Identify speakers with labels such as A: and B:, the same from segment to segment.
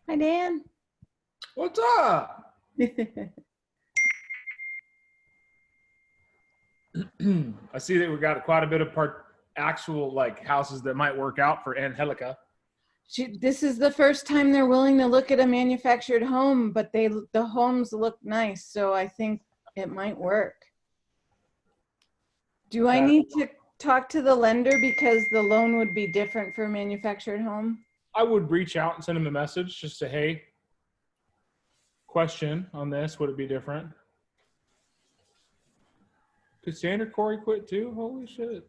A: Hi, Dan.
B: What's up? I see that we got quite a bit of actual like houses that might work out for Angelica.
A: This is the first time they're willing to look at a manufactured home, but the homes look nice, so I think it might work. Do I need to talk to the lender because the loan would be different for a manufactured home?
B: I would reach out and send him a message, just say, hey, question on this, would it be different? Could Sandra Corey quit too? Holy shit.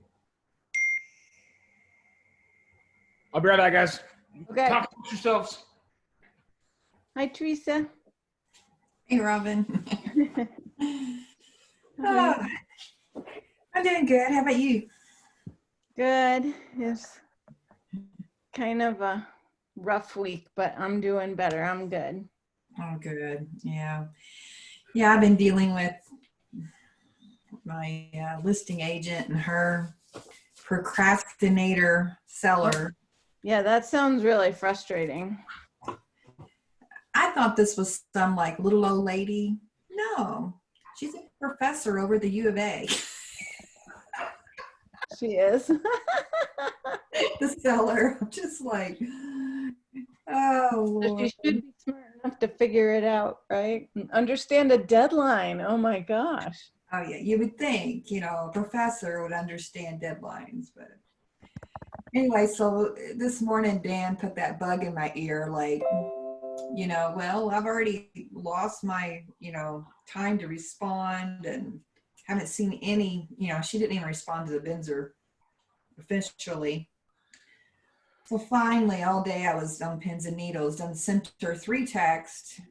B: I'll be right back, guys.
A: Okay.
B: Talk to yourselves.
A: Hi, Teresa.
C: Hey, Robin. Oh, I'm doing good. How about you?
A: Good. It's kind of a rough week, but I'm doing better. I'm good.
C: Oh, good. Yeah. Yeah, I've been dealing with my listing agent and her procrastinator seller.
A: Yeah, that sounds really frustrating.
C: I thought this was some like little old lady. No, she's a professor over the U of A.
A: She is.
C: The seller. I'm just like, oh,
A: So she
C: Lord.
A: should be smart enough to figure it out, right? And understand a deadline. Oh my gosh.
C: Oh yeah, you would think, a professor would understand deadlines, but anyway, so this morning Dan put that bug in my ear, like, well, I've already lost my, time to respond and haven't seen any, she didn't even respond to the Benzer officially. So finally, all day I was on pins and needles, done sent her 3 texts,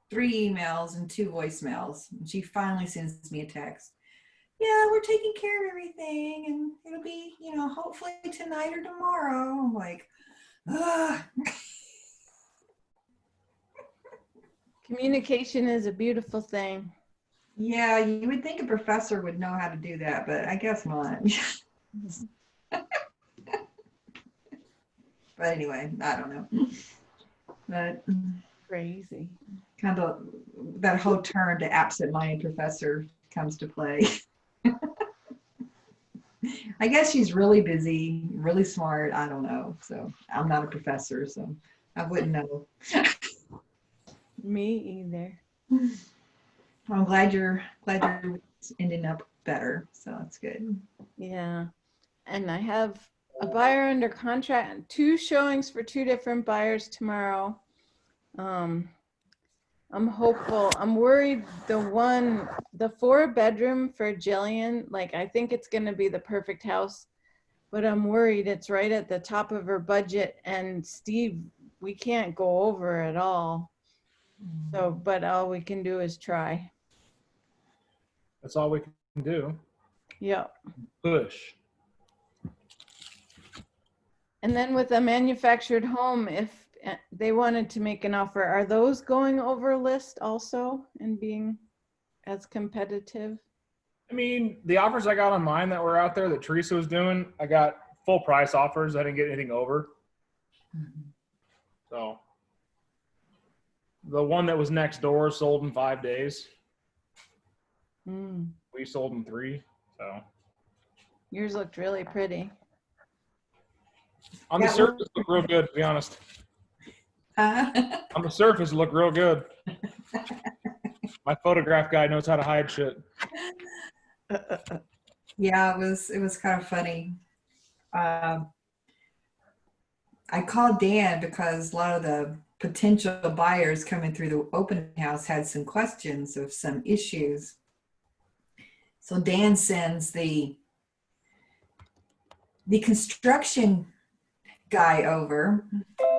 C: 3 emails, and 2 voicemails. And she finally sends me a text. Yeah, we're taking care of everything, and it'll be, hopefully tonight or tomorrow. I'm like, ugh.
A: Communication is a beautiful thing.
C: Yeah, you would think a professor would know how to do that, but I guess not. But anyway, I don't know. But
A: Crazy.
C: kind of that whole term to absent-minded professor comes to play. I guess she's really busy, really smart. I don't know. So I'm not a professor, so I wouldn't know.
A: Me either.
C: I'm glad you're ending up better. So that's good.
A: Yeah. And I have a buyer under contract, 2 showings for 2 different buyers tomorrow. I'm hopeful. I'm worried the 4-bedroom for Jillian, like I think it's going to be the perfect house, but I'm worried it's right at the top of her budget, and Steve, we can't go over at all. So, but all we can do is try.
B: That's all we can do.
A: Yep.
B: Push.
A: And then with a manufactured home, if they wanted to make an offer, are those going over list also and being as competitive?
B: I mean, the offers I got on mine that were out there that Teresa was doing, I got full price offers. I didn't get anything over. So the one that was next door sold in 5 days. We sold in 3. So
A: Yours looked really pretty.
B: on the surface, look real good, to be honest. On the surface, it looked real good. My photograph guy knows how to hide shit.
C: Yeah, it was kind of funny. I called Dan because a lot of the potential buyers coming through the open house had some questions of some issues. So Dan sends the construction guy over.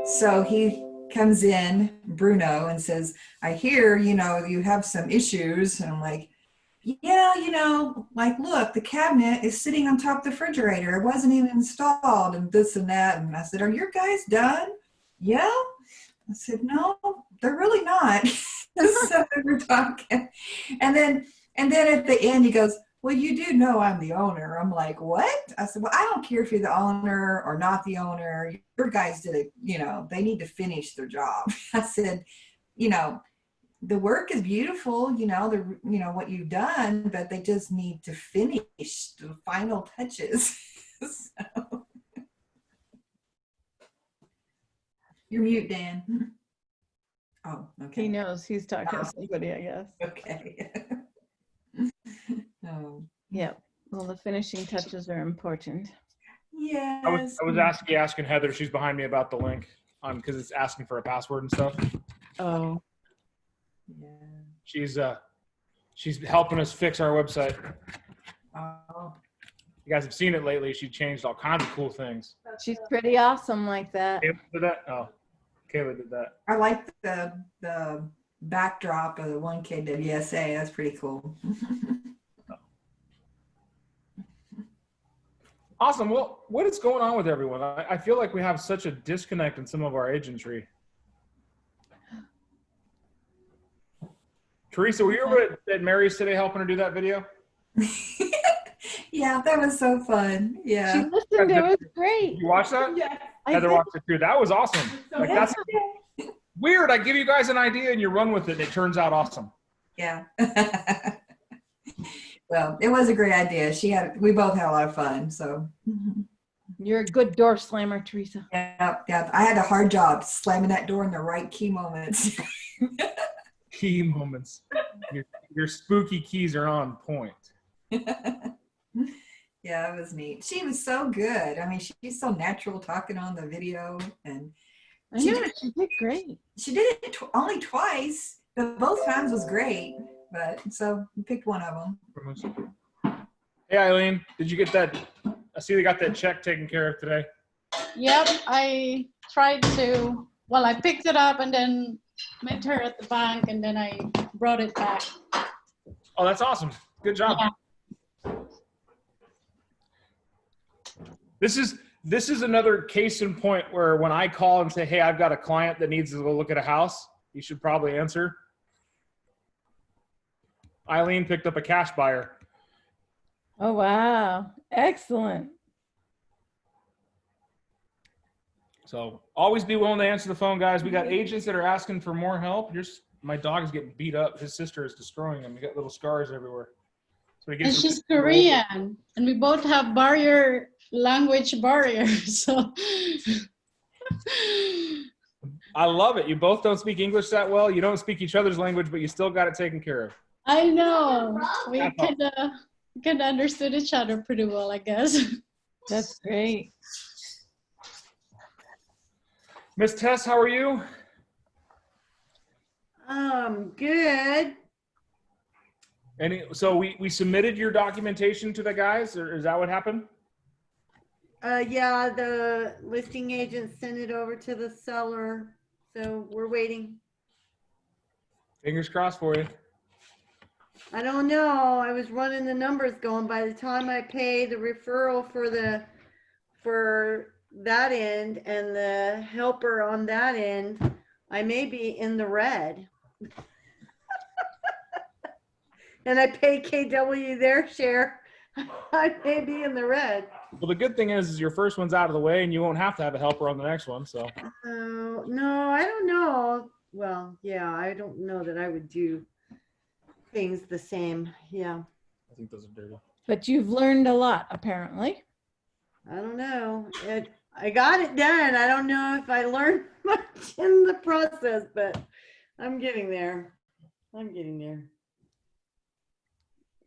C: So he comes in, Bruno, and says, I hear, you have some issues. And I'm like, yeah, like, look, the cabinet is sitting on top of the refrigerator. It wasn't even installed and this and that. And I said, are your guys done? Yeah. I said, no, they're really not. So we were talking. And then at the end, he goes, well, you do know I'm the owner. I'm like, what? I said, well, I don't care if you're the owner or not the owner. Your guys did it, they need to finish their job. I said, you know, the work is beautiful, what you've done, but they just need to finish the final touches. So, you're mute, Dan. Oh, okay.
A: He knows he's talking to somebody, I guess.
C: Okay. Oh,
A: Yeah. Well, the finishing touches are important.
C: yes.
B: I was asking Heather, she's behind me, about the link because it's asking for a password and stuff.
A: Oh,
C: Yeah.
B: She's helping us fix our website.
C: Oh,
B: You guys have seen it lately. She changed all kinds of cool things.
A: she's pretty awesome like that.
B: Kayla did that? Oh, Kayla did that.
C: I like the backdrop of the 1KWSA. That's pretty cool.
B: Awesome. Well, what is going on with everyone? I feel like we have such a disconnect in some of our agentry. Teresa, were you over at Mary's today helping her do that video?
C: Yeah, that was so fun.
A: She
C: Yeah.
A: listened. It was great.
B: You watched that?
C: Yeah.
B: Heather watched it too. That was awesome. Like, that's weird. I give you guys an idea and you run with it and it turns out awesome.
C: Yeah. Well, it was a great idea. We both had a lot of fun. So
A: You're a good door slammer, Teresa.
C: yeah. I had a hard job slamming that door in the right key moments.
B: Key moments. Your spooky keys are on point.
C: Yeah, it was neat. She was so good. I mean, she's so natural talking on the video, and
A: I know, she did great.
C: she did it only twice, but both times was great. But so we picked one of them.
B: Hey, Eileen, did you get that? I see they got that check taken care of today.
D: Yep, I tried to, well, I picked it up and then met her at the bank and then I brought it back.
B: Oh, that's awesome. Good job.
D: Yeah.
B: This is another case in point where when I call and say, hey, I've got a client that needs to go look at a house, you should probably answer. Eileen picked up a cash buyer.
A: Oh, wow. Excellent.
B: So always be willing to answer the phone, guys. We got agents that are asking for more help. My dog is getting beat up. His sister is destroying him. He got little scars everywhere. So
D: And she's Korean and we both have language barriers. So
B: I love it. You both don't speak English that well. You don't speak each other's language, but you still got it taken care of.
D: I know we kind of understood each other pretty well, I guess.
A: That's great.
B: Miss Tess, how are you?
E: Good.
B: So we submitted your documentation to the guys, or is that what happened?
E: Yeah, the listing agent sent it over to the seller, so we're waiting.
B: Fingers crossed for you.
E: I don't know. I was running the numbers going. By the time I pay the referral for that end and the helper on that end, I may be in the red. And I pay KW their share, I may be in the red.
B: Well, the good thing is your first one's out of the way and you won't have to have a helper on the next one. So
E: No, I don't know. Well, yeah, I don't know that I would do things the same. Yeah,
B: I think those are dirty.
A: But you've learned a lot, apparently.
E: I don't know. I got it done. I don't know if I learned much in the process, but I'm getting there. I'm getting there.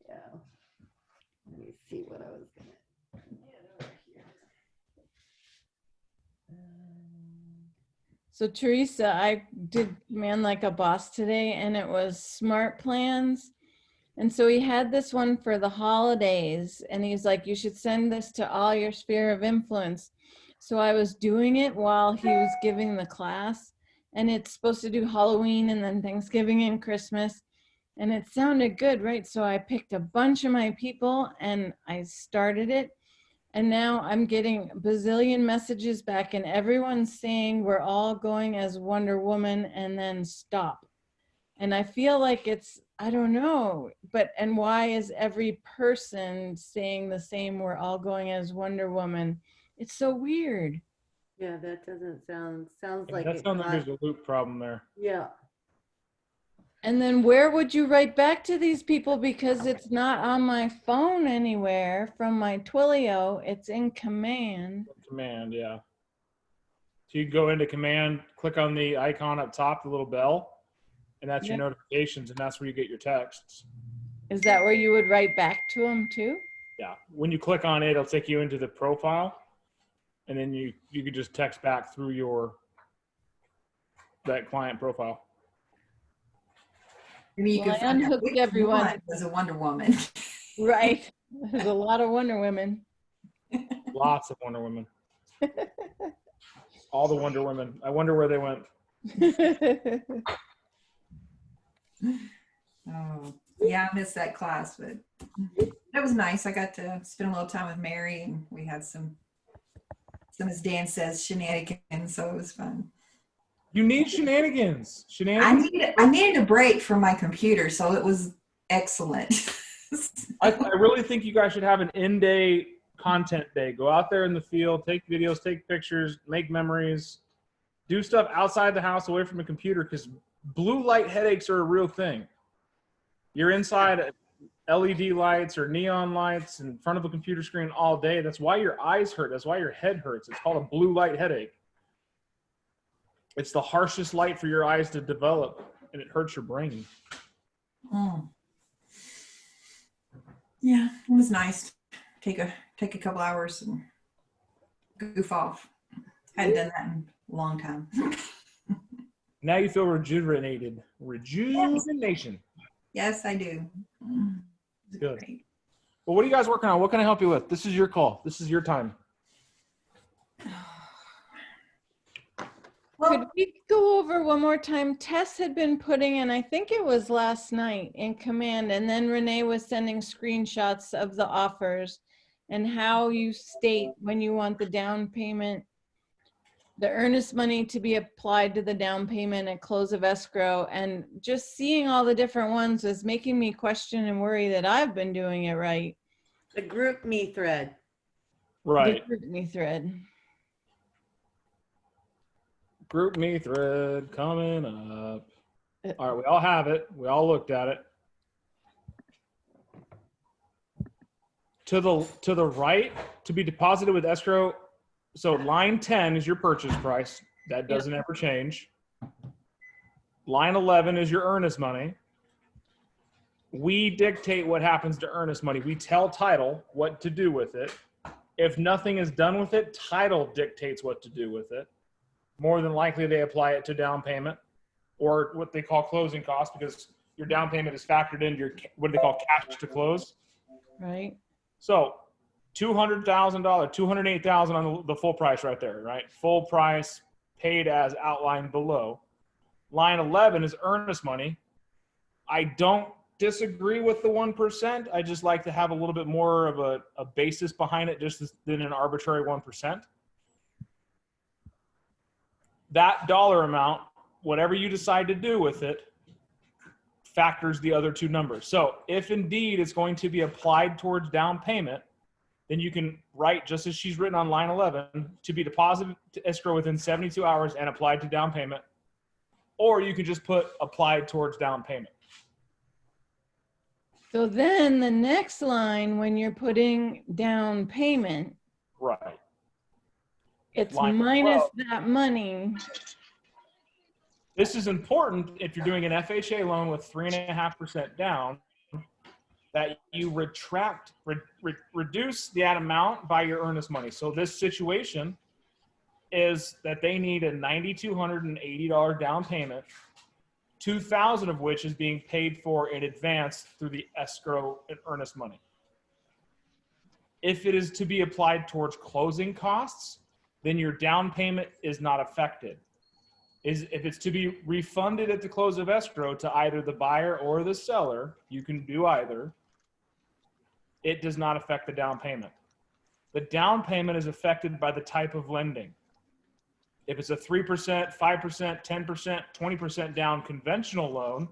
E: Yeah. Let me see what I was gonna get over here.
A: So Teresa, I did Man Like a Boss today, and it was smart plans. And so he had this one for the holidays, and he's like, you should send this to all your sphere of influence. So I was doing it while he was giving the class, and it's supposed to do Halloween and then Thanksgiving and Christmas. And it sounded good, right? So I picked a bunch of my people and I started it. And now I'm getting a bazillion messages back and everyone's saying we're all going as Wonder Woman and then stop. And I feel like it's, I don't know, but, and why is every person saying the same, we're all going as Wonder Woman? It's so weird.
E: Yeah, that doesn't sounds
B: Yeah,
E: like
B: that
E: it
B: sounds like
E: got,
B: there's a loop problem there.
E: yeah.
A: And then where would you write back to these people? Because it's not on my phone anywhere from my Twilio. It's in command.
B: Command, yeah. So you go into command, click on the icon up top, the little bell, and that's your
A: Yep.
B: notifications, and that's where you get your texts.
A: Is that where you would write back to them too?
B: Yeah. When you click on it, it'll take you into the profile, and then you can just text back through that client profile.
C: I mean, you
A: Well,
C: can
A: I
C: find out
A: unhooked
C: which
A: everyone.
C: one was a Wonder Woman.
A: Right. There's a lot of Wonder Women.
B: Lots of Wonder Women. All the Wonder Women. I wonder where they went.
C: Oh, yeah, I missed that class, but that was nice. I got to spend a little time with Mary, and we had some, as Dan says, shenanigans, so it was fun.
B: You need shenanigans. Shenanigans.
C: I needed a break from my computer, so it was excellent.
B: I really think you guys should have an in-day content day. Go out there in the field, take videos, take pictures, make memories, do stuff outside the house away from a computer, because blue light headaches are a real thing. You're inside LED lights or neon lights in front of a computer screen all day. That's why your eyes hurt. That's why your head hurts. It's called a blue light headache. It's the harshest light for your eyes to develop, and it hurts your brain.
C: Mm. Yeah, it was nice. Take a couple hours and goof off. Hadn't done that in a long time.
B: Now you feel rejuvenated. Rejuvenation.
C: Yes, I do. It's
B: Good.
C: great.
B: Well, what are you guys working on? What can I help you with? This is your call. This is your time.
C: Well,
A: Could we go over one more time? Tess had been putting in, I think it was last night, in command, and then Renee was sending screenshots of the offers and how you state when you want the down payment, the earnest money to be applied to the down payment at close of escrow. And just seeing all the different ones was making me question and worry that I've been doing it right.
E: The group me thread.
B: Right.
A: The Brittany thread.
B: Group me thread coming up. All right, we all have it. We all looked at it. To the right, to be deposited with escrow. So line 10 is your purchase price. That doesn't ever change. Line 11 is your earnest money. We dictate what happens to earnest money. We tell title what to do with it. If nothing is done with it, title dictates what to do with it. More than likely, they apply it to down payment or what they call closing costs, because your down payment is factored into your, what they call cash to close.
A: Right.
B: So $200,000, $208,000 on the full price right there, right? Full price paid as outlined below. Line 11 is earnest money. I don't disagree with the 1%. I just like to have a little bit more of a basis behind it just than an arbitrary 1%. That dollar amount, whatever you decide to do with it, factors the other two numbers. So if indeed it's going to be applied towards down payment, then you can write, just as she's written on line 11, to be deposited to escrow within 72 hours and applied to down payment. Or you can just put applied towards down payment.
A: So then the next line, when you're putting down payment,
B: Right.
A: it's
B: Line
A: minus
B: 12.
A: that money.
B: This is important if you're doing an FHA loan with 3.5% down, that you reduce that amount by your earnest money. So this situation is that they need a $9,280 down payment, $2,000 of which is being paid for in advance through the escrow and earnest money. If it is to be applied towards closing costs, then your down payment is not affected. If it's to be refunded at the close of escrow to either the buyer or the seller, you can do either. It does not affect the down payment. The down payment is affected by the type of lending. If it's a 3%, 5%, 10%, 20% down conventional loan,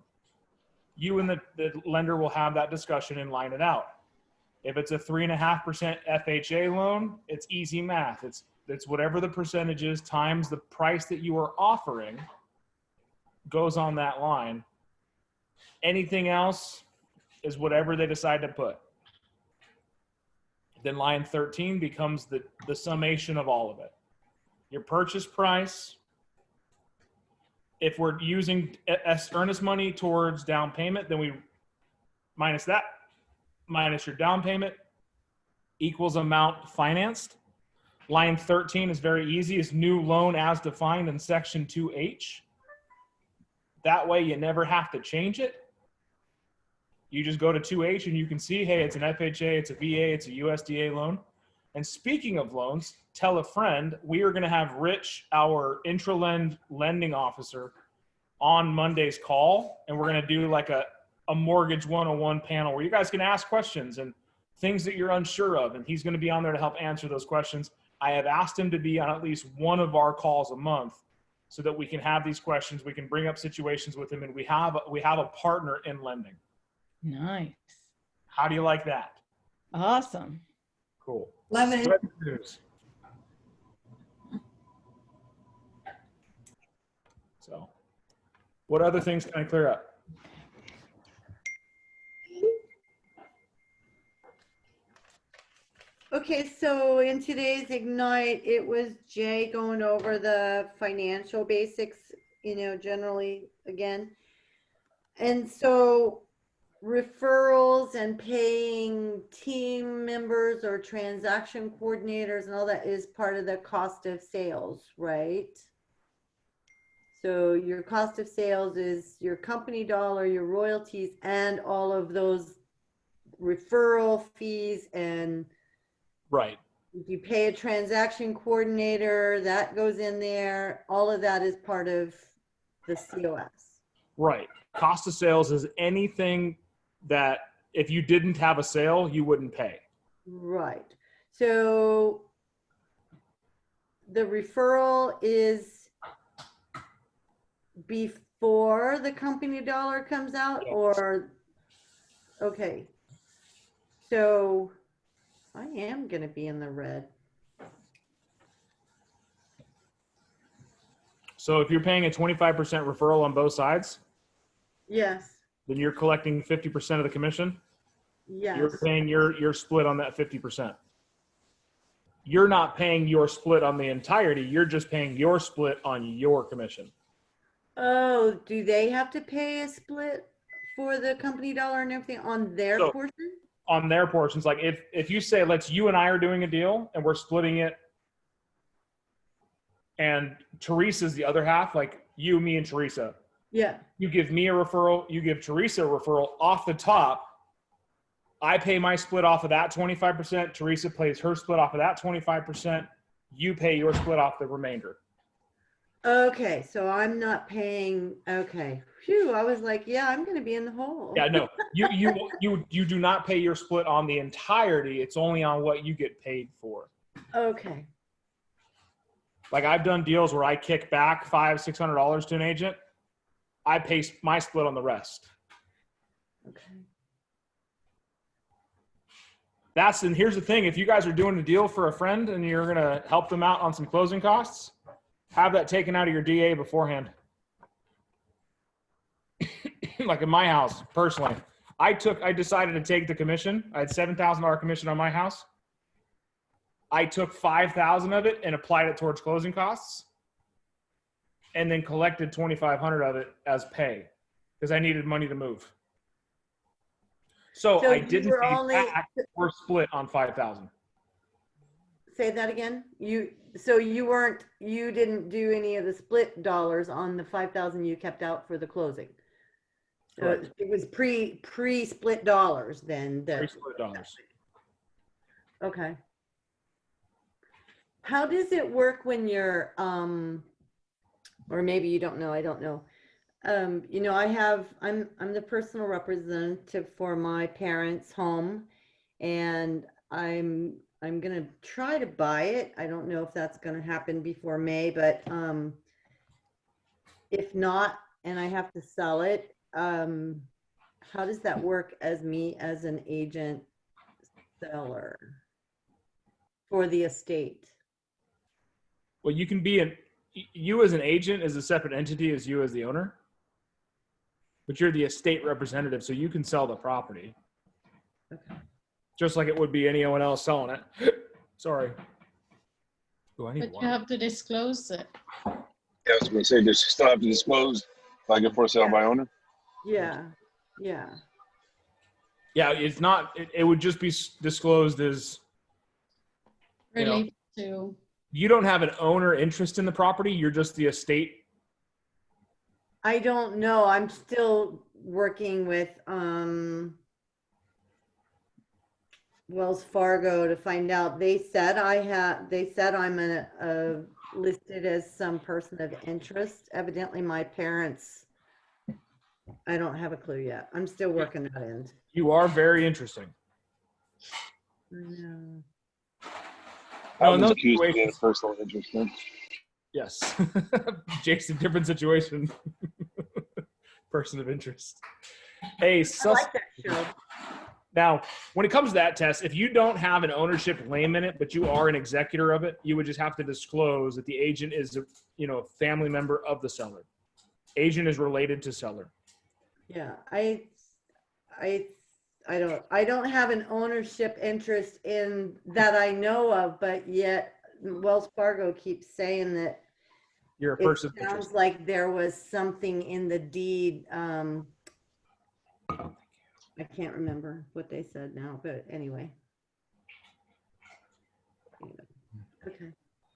B: You and the lender will have that discussion and line it out. If it's a 3.5% FHA loan, it's easy math. It's whatever the percentage is times the price that you are offering goes on that line. Anything else is whatever they decide to put. Then line 13 becomes the summation of all of it. Your purchase price, if we're using earnest money towards down payment, then we minus that, minus your down payment, equals amount financed. Line 13 is very easy. It's new loan as defined in section 2H. That way you never have to change it. You just go to 2H and you can see, hey, it's an FHA, it's a VA, it's a USDA loan. And speaking of loans, tell a friend, we are going to have Rich, our intralend lending officer, on Monday's call. And we're going to do like a mortgage 101 panel where you guys can ask questions and things that you're unsure of. And he's going to be on there to help answer those questions. I have asked him to be on at least one of our calls a month so that we can have these questions. We can bring up situations with him, and we have a partner in lending.
A: Nice.
B: How do you like that?
A: Awesome.
B: Cool.
C: Love it.
B: Spread the news. So, what other things can I clear up?
E: Okay, so in today's Ignite, it was Jay going over the financial basics, generally again. And so referrals and paying team members or transaction coordinators and all that is part of the cost of sales, right? So your cost of sales is your company dollar, your royalties, and all of those referral fees. And
B: Right.
E: if you pay a transaction coordinator, that goes in there. All of that is part of the COS.
B: Right. Cost of sales is anything that if you didn't have a sale, you wouldn't pay.
E: Right. So the referral is before the company dollar comes out,
B: Yes.
E: or, okay. So I am going to be in the red.
B: So if you're paying a 25% referral on both sides,
E: Yes.
B: then you're collecting 50% of the commission.
E: Yes.
B: You're paying your split on that 50%. You're not paying your split on the entirety. You're just paying your split on your commission.
E: Oh, do they have to pay a split for the company dollar and everything on their
B: So-
E: portion?
B: On their portions, like if you say, you and I are doing a deal and we're splitting it, and Teresa's the other half, like you, me, and Teresa.
E: Yeah.
B: You give me a referral, you give Teresa a referral off the top. I pay my split off of that 25%. Teresa pays her split off of that 25%. You pay your split off the remainder.
E: Okay, so I'm not paying. Okay. Phew, I was like, yeah, I'm going to be in the hole.
B: Yeah, no, you do not pay your split on the entirety. It's only on what you get paid for.
E: Okay.
B: Like I've done deals where I kick back $500-600 to an agent. I pay my split on the rest.
E: Okay.
B: And here's the thing. If you guys are doing a deal for a friend and you're going to help them out on some closing costs, have that taken out of your DA beforehand. Like in my house, personally, I decided to take the commission. I had $7,000 commission on my house. I took $5,000 of it and applied it towards closing costs, and then collected $2,500 of it as pay because I needed money to move. So I didn't pay back or split on $5,000.
E: Say that again. You didn't do any of the split dollars on the 5,000 you kept out for the closing. So it was pre-split dollars then.
B: Pre-split dollars.
E: Okay. How does it work when you're, or maybe you don't know, I don't know. I'm the personal representative for my parents' home, and I'm gonna try to buy it. I don't know if that's gonna happen before May, but if not, and I have to sell it, how does that work as me as an agent seller for the estate?
B: Well, you can be you as an agent is a separate entity as you as the owner, but you're the estate representative, so you can sell the property.
E: Okay.
B: Just like it would be anyone else selling it. Sorry. Oh, I need
D: But you
B: water.
D: have to disclose it.
F: Yeah, I was gonna say, does she still have to disclose like a for sale by owner?
E: Yeah, yeah.
B: Yeah, it's not, it would just be disclosed as, you know,
D: Really to,
B: you don't have an owner interest in the property. You're just the estate.
E: I don't know. I'm still working with Wells Fargo to find out. They said I'm listed as some person of interest. Evidently my parents, I don't have a clue yet. I'm still working that end.
B: You are very interesting.
E: I know.
F: I
B: No, in
F: was
B: those
F: accused of being a
B: situations,
F: personal interest in.
B: yes. Jason, different situation. Person of interest. Hey,
E: I like that show.
B: now, when it comes to that test, if you don't have an ownership claim in it, but you are an executor of it, you would just have to disclose that the agent is a, a family member of the seller. Agent is related to seller.
E: Yeah, I don't have an ownership interest in that I know of, but yet Wells Fargo keeps saying that
B: You're a
E: it
B: person of
E: sounds
B: interest.
E: like there was something in the deed. I can't remember what they said now, but anyway. Okay.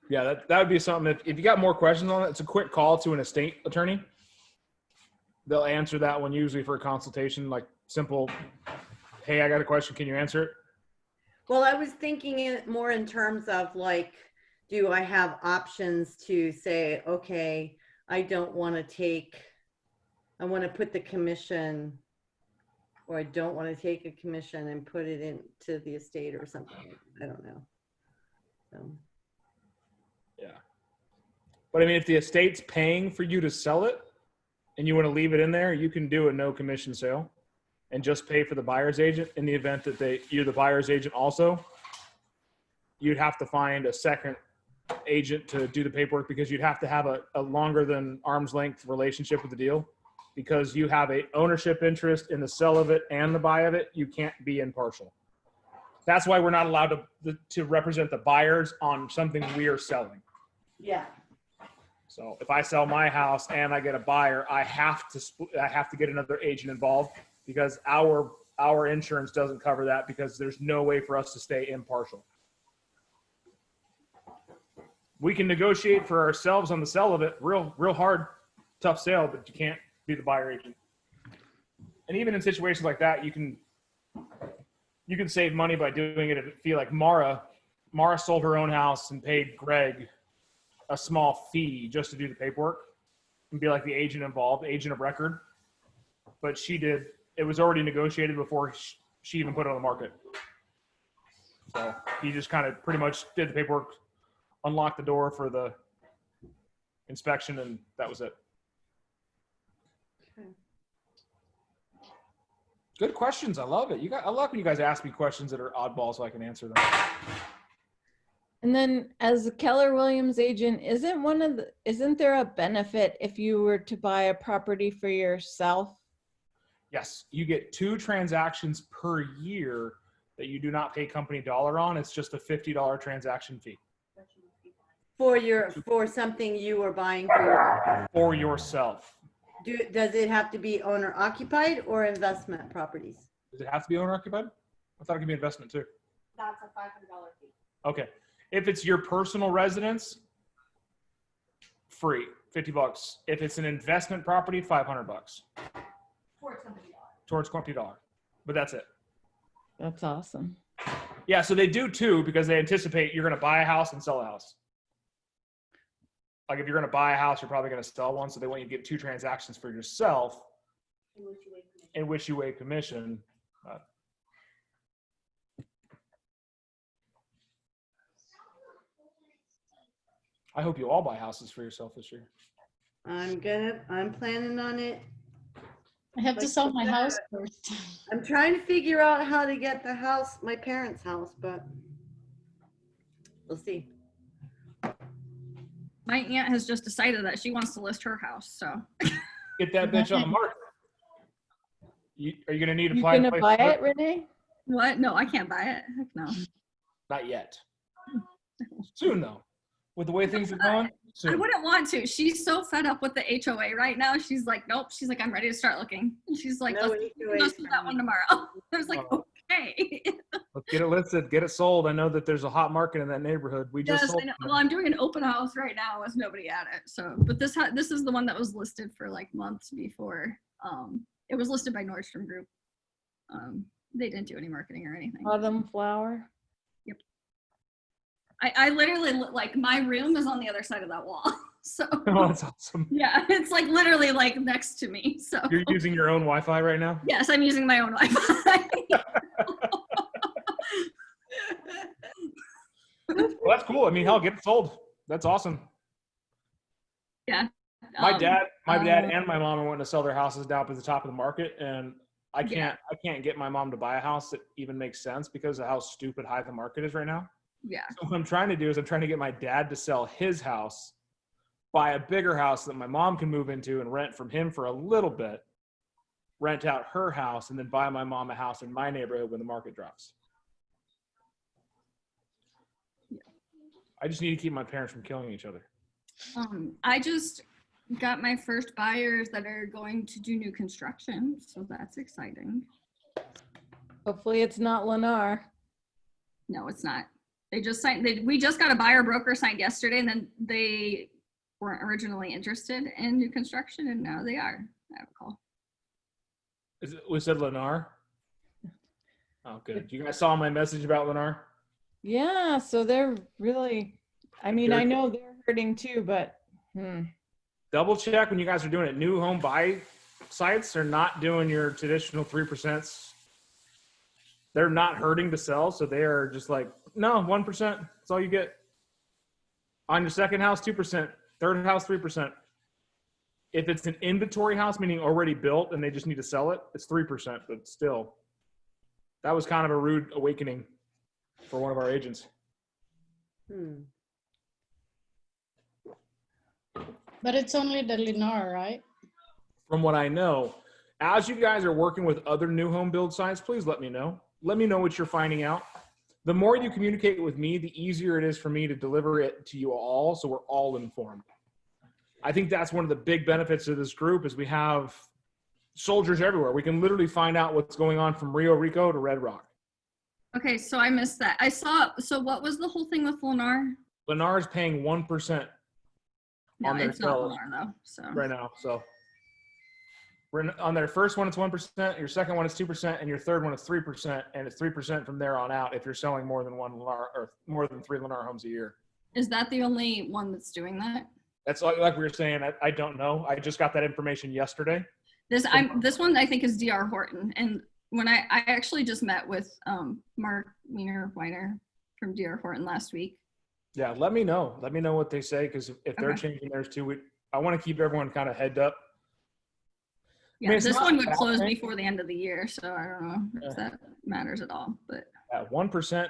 B: Yeah, that would be something. If you got more questions on it, it's a quick call to an estate attorney. They'll answer that one usually for a consultation, like simple, hey, I got a question. Can you answer it?
E: Well, I was thinking it more in terms of like, do I have options to say, okay, I want to put the commission, or I don't want to take a commission and put it into the estate or something. I don't know. So.
B: Yeah. But I mean, if the estate's paying for you to sell it and you want to leave it in there, you can do a no commission sale and just pay for the buyer's agent. In the event that you're the buyer's agent also, you'd have to find a second agent to do the paperwork, because you'd have to have a longer than arm's length relationship with the deal, because you have a ownership interest in the sell of it and the buy of it. You can't be impartial. That's why we're not allowed to represent the buyers on something we are selling.
E: Yeah.
B: So if I sell my house and I get a buyer, I have to get another agent involved, because our insurance doesn't cover that, because there's no way for us to stay impartial. We can negotiate for ourselves on the sell of it, real hard, tough sale, but you can't be the buyer agent. And even in situations like that, you can save money by doing it. If it feel like Mara sold her own house and paid Greg a small fee just to do the paperwork and be like the agent involved, agent of record. But it was already negotiated before she even put it on the market. So he just kind of pretty much did the paperwork, unlocked the door for the inspection, and that was it.
E: Okay.
B: Good questions. I love it. I love when you guys ask me questions that are oddball so I can answer them.
A: And then as a Keller Williams agent, isn't there a benefit if you were to buy a property for yourself?
B: Yes, you get 2 transactions per year that you do not pay company dollar on. It's just a $50 transaction fee.
E: For something you are buying for
B: yourself.
E: Does it have to be owner occupied or investment properties?
B: Does it have to be owner occupied? I thought it could be investment too.
G: That's a $500 fee.
B: Okay. If it's your personal residence, free, $50. If it's an investment property, $500. Towards $20. But that's it.
A: That's awesome.
B: Yeah, so they do too, because they anticipate you're going to buy a house and sell a house. Like if you're going to buy a house, you're probably going to sell one. So they want you to get 2 transactions for yourself in which you waive commission. I hope you all buy houses for yourself this year.
E: I'm planning on it
D: I have to
E: Like
D: sell
E: you
D: my
E: said,
D: house first.
E: I'm trying to figure out how to get the house, my parents' house, but we'll see.
H: My aunt has just decided that she wants to list her house. So
B: Get that bitch on the market. Are you gonna need to
A: You
B: find a
A: gonna
B: place?
A: buy it, Renee?
H: what? No, I can't buy it. Heck no.
B: Not yet. Soon though. With the way things are going,
H: I
B: soon.
H: wouldn't want to. She's so fed up with the HOA right now. She's like, nope. She's like, I'm ready to start looking. And she's like,
E: No
H: let's
E: HOAs
H: do
E: for
H: that
E: me.
H: one tomorrow. I was like,
B: Oh.
H: okay.
B: Let's get it listed, get it sold. I know that there's a hot market in that neighborhood. We just
H: Yes,
B: sold.
H: I know. Well, I'm doing an open house right now with nobody at it. So, but this is the one that was listed for like months before. It was listed by Nordstrom Group. They didn't do any marketing or anything.
A: Autumn flower?
H: I literally like my room is on the other side of that wall. So
B: Oh, that's awesome.
H: yeah, it's like literally like next to me. So
B: You're using your own Wi-Fi right now?
H: yes, I'm using my own Wi-Fi.
B: Well, that's cool. I mean, hell, get it sold. That's awesome.
H: Yeah.
B: My dad
H: uh,
B: and my mom are wanting to sell their houses down at the top of the market, and I can't get my mom to buy a house that even makes sense because of how stupid high the market is right now.
H: Yeah.
B: So what I'm trying to do is I'm trying to get my dad to sell his house, buy a bigger house that my mom can move into and rent from him for a little bit, rent out her house, and then buy my mom a house in my neighborhood when the market drops. I just need to keep my parents from killing each other.
H: I just got my first buyers that are going to do new construction, so that's exciting.
A: Hopefully it's not Lennar.
H: No, it's not. They just signed. We just got a buyer broker signed yesterday, and then they weren't originally interested in new construction, and now they are. I have a call.
B: We said Lennar? Oh, good. You guys saw my message about Lennar?
A: Yeah, so they're really, I mean, I know they're hurting too, but
B: Double check when you guys are doing it. New home buy sites are not doing your traditional 3%. They're not hurting to sell, so they are just like, no, 1%. That's all you get. On your second house, 2%. Third house, 3%. If it's an inventory house, meaning already built and they just need to sell it, it's 3%, but still. That was kind of a rude awakening for one of our agents.
D: But it's only the Lennar, right?
B: From what I know, as you guys are working with other new home build sites, please let me know. Let me know what you're finding out. The more you communicate with me, the easier it is for me to deliver it to you all, so we're all informed. I think that's one of the big benefits of this group is we have soldiers everywhere. We can literally find out what's going on from Rio Rico to Red Rock.
H: Okay, so I missed that. I saw. So what was the whole thing with Lennar?
B: Lennar is paying 1%
H: No,
B: on their
H: it's not
B: sales
H: Lennar though. So
B: right now. So on their first one, it's 1%. Your second one is 2%, and your third one is 3%, and it's 3% from there on out if you're selling more than one Lennar or more than 3 Lennar homes a year.
H: is that the only one that's doing that?
B: That's like we were saying. I don't know. I just got that information yesterday.
H: This one I think is DR Horton, and when I actually just met with Mark Weiner from DR Horton last week.
B: Yeah, let me know. Let me know what they say, because if they're
H: Okay.
B: changing theirs too, I want to keep everyone kind of head up.
H: Yeah,
B: I mean, it's
H: this
B: not
H: one would
B: bad,
H: close
B: right?
H: before the end of the year, so I don't know if that matters at all. But
B: 1%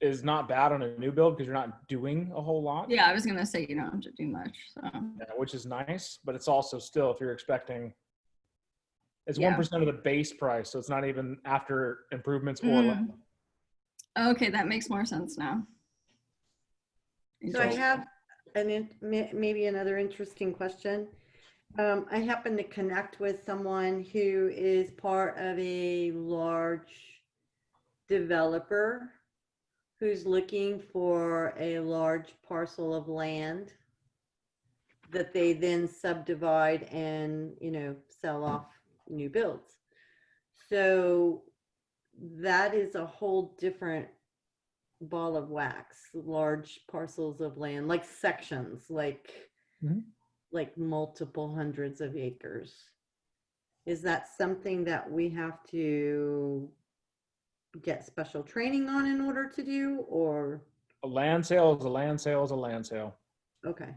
B: is not bad on a new build because you're not doing a whole lot.
H: yeah, I was gonna say you don't have to do much. So
B: Yeah, which is nice, but it's also still, if you're expecting, it's
H: Yeah.
B: 1% of the base price, so it's not even after improvements or
H: Mm. Okay, that makes more sense now.
E: So I have maybe another interesting question. I happen to connect with someone who is part of a large developer who's looking for a large parcel of land that they then subdivide and, sell off new builds. So that is a whole different ball of wax, large parcels of land, like sections, like multiple hundreds of acres. Is that something that we have to get special training on in order to do, or?
B: a land sale is a land sale is a land sale.
E: Okay.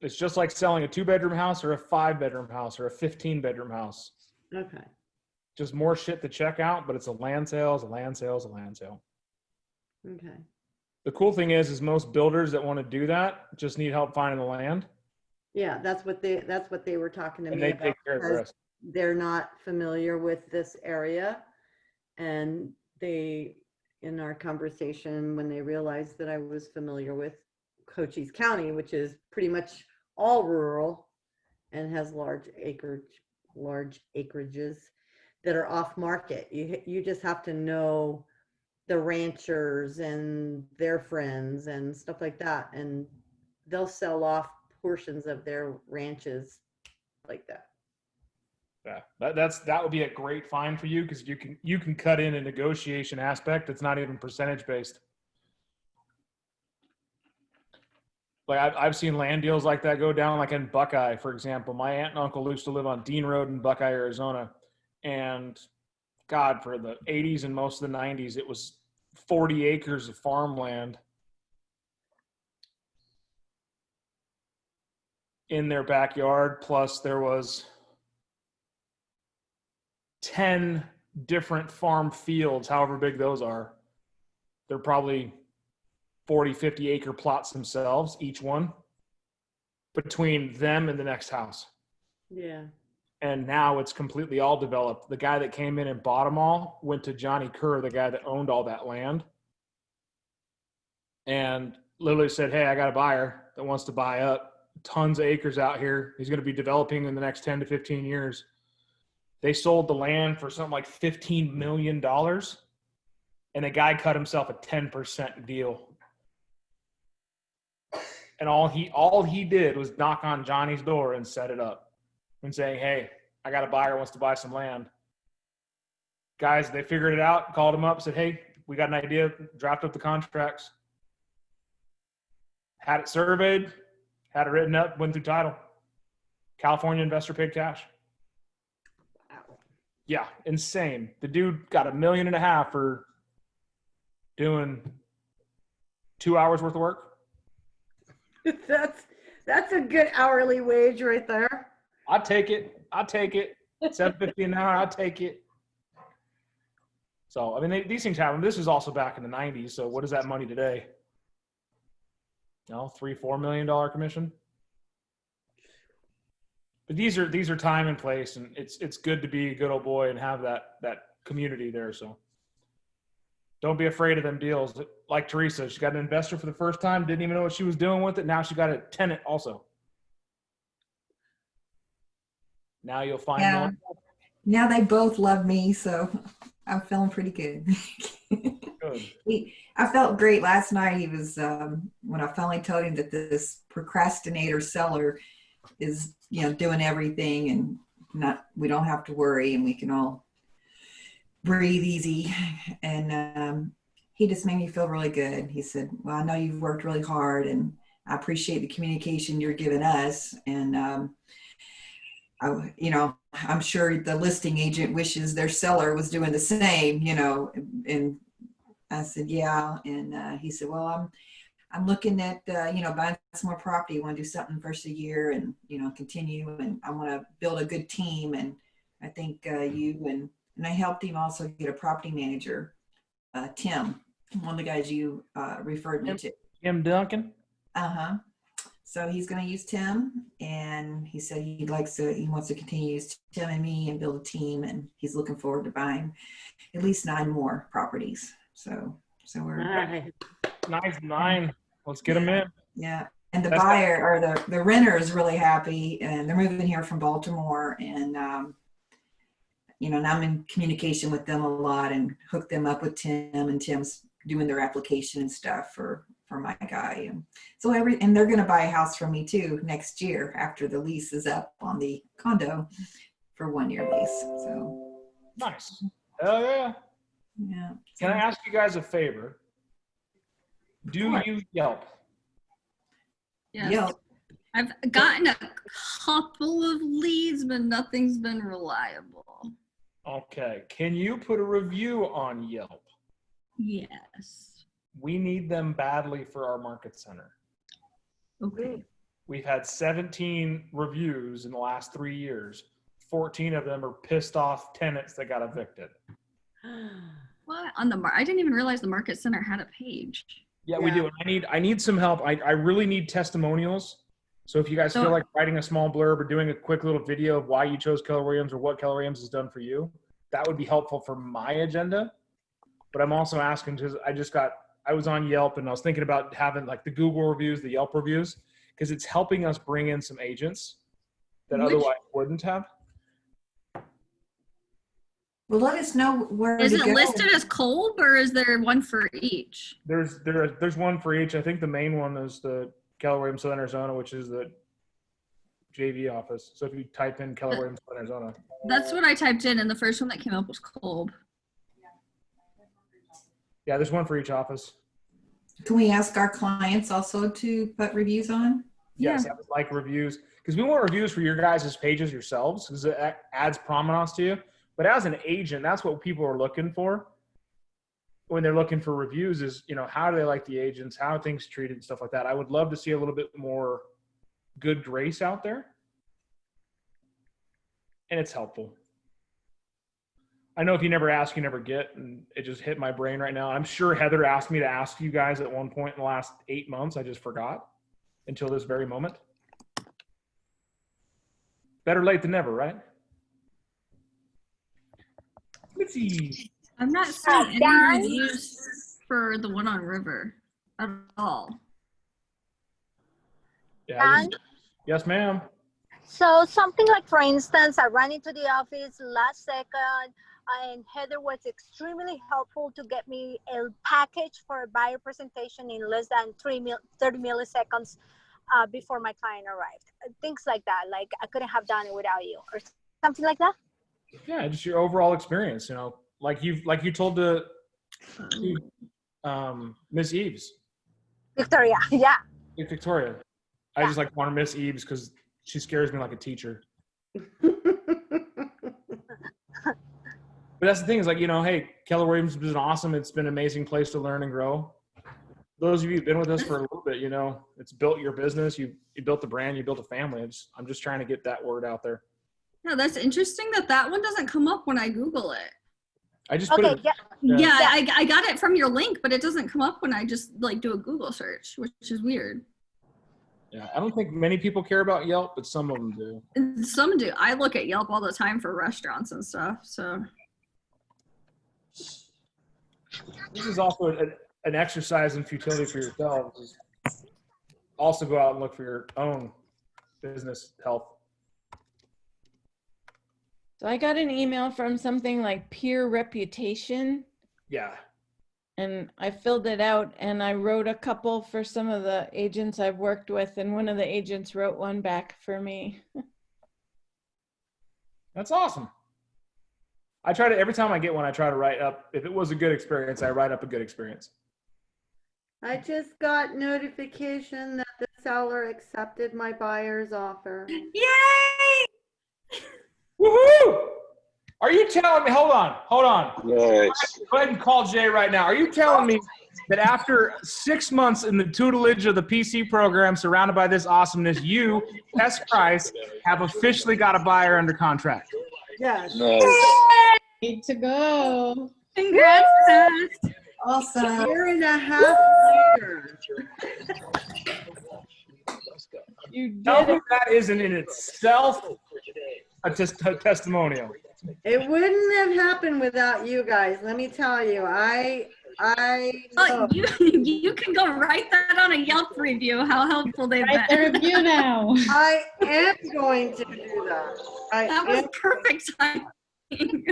B: It's just like selling a 2-bedroom house or a 5-bedroom house or a 15-bedroom house.
E: Okay.
B: Just more shit to check out, but it's a land sale, it's a land sale, it's a land sale.
E: Okay.
B: The cool thing is most builders that want to do that just need help finding the land,
E: Yeah, that's what they were talking to
B: and
E: me
B: they
E: about,
B: take care of the
E: because
B: rest.
E: they're not familiar with this area. And they, in our conversation, when they realized that I was familiar with Cochise County, which is pretty much all rural and has large acreages that are off market. You just have to know the ranchers and their friends and stuff like that, and they'll sell off portions of their ranches like that.
B: Yeah, that would be a great find for you, because you can cut in a negotiation aspect that's not even percentage based. Like I've seen land deals like that go down, like in Buckeye, for example. My aunt and uncle used to live on Dean Road in Buckeye, Arizona, and God, for the 80s and most of the 90s, it was 40 acres of farmland in their backyard, plus there was 10 different farm fields, however big those are. They're probably 40, 50 acre plots themselves, each one, between them and the next house.
E: Yeah.
B: And now it's completely all developed. The guy that came in and bought them all went to Johnny Kerr, the guy that owned all that land, and literally said, hey, I got a buyer that wants to buy up tons of acres out here. He's going to be developing in the next 10 to 15 years. They sold the land for something like $15 million, and the guy cut himself a 10% deal. And all he did was knock on Johnny's door and set it up and saying, hey, I got a buyer who wants to buy some land. Guys, they figured it out, called him up, said, hey, we got an idea, draft up the contracts. Had it surveyed, had it written up, went through title. California investor paid cash. Yeah, insane. The dude got $1.5 million for doing 2 hours worth of work.
E: That's a good hourly wage right there.
B: I'd take it. $7.50 an hour, I'd take it. So, I mean, these things happen. This is also back in the 90s. So what is that money today? $3-4 million commission. But these are time and place, and it's good to be a good old boy and have that community there. So don't be afraid of them deals. Like Teresa, she got an investor for the first time, didn't even know what she was doing with it. Now she got a tenant also. Now you'll find more.
C: Now they both love me, so I'm feeling pretty good.
B: Good.
C: I felt great last night. He was when I finally told him that this procrastinator seller is, doing everything, and we don't have to worry, and we can all breathe easy. And he just made me feel really good. He said, well, I know you've worked really hard, and I appreciate the communication you're giving us. And I'm sure the listing agent wishes their seller was doing the same, and I said, yeah. And he said, well, I'm looking at, buying some more property. I want to do something first of the year and, continue. And I want to build a good team. And I think you and I helped him also get a property manager, Tim, one of the guys you referred me to.
B: Tim Duncan?
C: Uh-huh. So he's going to use Tim, and he said he wants to continue to use Tim and me and build a team, and he's looking forward to buying at least 9 more properties. So we're
B: Nice 9. Let's get them in.
C: Yeah. And the buyer or the renter is really happy, and they're moving here from Baltimore, and and I'm in communication with them a lot and hook them up with Tim, and Tim's doing their application and stuff for my guy. And so and they're going to buy a house from me too next year after the lease is up on the condo for 1-year lease. So
B: nice. Hell yeah.
C: Yeah.
B: Can I ask you guys a favor? Do you Yelp?
H: Yes.
C: Yelp.
H: I've gotten a couple of leads, but nothing's been reliable.
B: Okay. Can you put a review on Yelp?
H: Yes.
B: We need them badly for our market center.
H: Okay.
B: We've had 17 reviews in the last 3 years. 14 of them are pissed off tenants that got evicted.
H: What on the I didn't even realize the Market Center had a page.
B: Yeah, we do. I need some help. I really need testimonials. So if you guys feel like writing a small blurb or doing a quick little video of why you chose Keller Williams or what Keller Williams has done for you, that would be helpful for my agenda. But I'm also asking because I was on Yelp and I was thinking about having like the Google reviews, the Yelp reviews, because it's helping us bring in some agents that otherwise wouldn't have.
C: Well, let us know where
H: Is
C: to
H: it
C: go.
H: listed as Kolb or is there one for each?
B: There's one for each. I think the main one is the Keller Williams Southern Arizona, which is the JV office. So if you type in Keller Williams Southern Arizona.
H: That's what I typed in, and the first one that came up was Kolb.
B: Yeah, there's one for each office.
C: Can we ask our clients also to put reviews on?
B: Yes, I would like reviews because we want reviews for your guys' pages yourselves because it adds prominence to you. But as an agent, that's what people are looking for when they're looking for reviews is, how do they like the agents, how are things treated and stuff like that. I would love to see a little bit more good grace out there. And it's helpful. I know if you never ask, you never get, and it just hit my brain right now. I'm sure Heather asked me to ask you guys at one point in the last 8 months. I just forgot until this very moment. Better late than never, right? Let's see.
H: I'm not seeing any reviews for the one on River at all.
B: Yeah. Yes, ma'am.
G: So something like, for instance, I ran into the office last second and Heather was extremely helpful to get me a package for a buyer presentation in less than 30 milliseconds before my client arrived. Things like that. Like I couldn't have done it without you or something like that.
B: Yeah, just your overall experience, like you told Miss Eves.
G: Victoria, yeah.
B: Hey, Victoria. I just like want her Miss Eves because she scares me like a teacher. But that's the thing is like, hey, Keller Williams has been awesome. It's been an amazing place to learn and grow. Those of you who've been with us for a little bit, it's built your business. You built the brand, you built a family. I'm just trying to get that word out there.
H: Yeah, that's interesting that one doesn't come up when I Google it.
B: I just put it.
H: Yeah, I got it from your link, but it doesn't come up when I just do a Google search, which is weird.
B: Yeah, I don't think many people care about Yelp, but some of them do.
H: Some do. I look at Yelp all the time for restaurants and stuff. So
B: this is also an exercise in futility for yourselves. Also go out and look for your own business health.
A: So I got an email from something like Peer Reputation.
B: Yeah.
A: And I filled it out and I wrote a couple for some of the agents I've worked with, and one of the agents wrote one back for me.
B: That's awesome. every time I get one, I try to write up, if it was a good experience, I write up a good experience.
E: I just got notification that the seller accepted my buyer's offer.
H: Yay!
B: Woohoo! Are you telling me, hold on.
F: Nice.
B: Go ahead and call Jay right now. Are you telling me that after 6 months in the tutelage of the PC program, surrounded by this awesomeness, you, S. Price, have officially got a buyer under contract?
E: Yes.
F: Nice.
D: Need to go.
H: Congrats, Tess.
C: Awesome.
E: Year and a half later.
A: You
B: Tell
A: did
B: me
A: it.
B: that isn't in itself a testimonial.
E: It wouldn't have happened without you guys. Let me tell you, I
H: Oh, you can go write that on a Yelp review, how helpful they've
D: Write the
H: been.
D: review now.
E: I am going to do that.
H: That was perfect timing.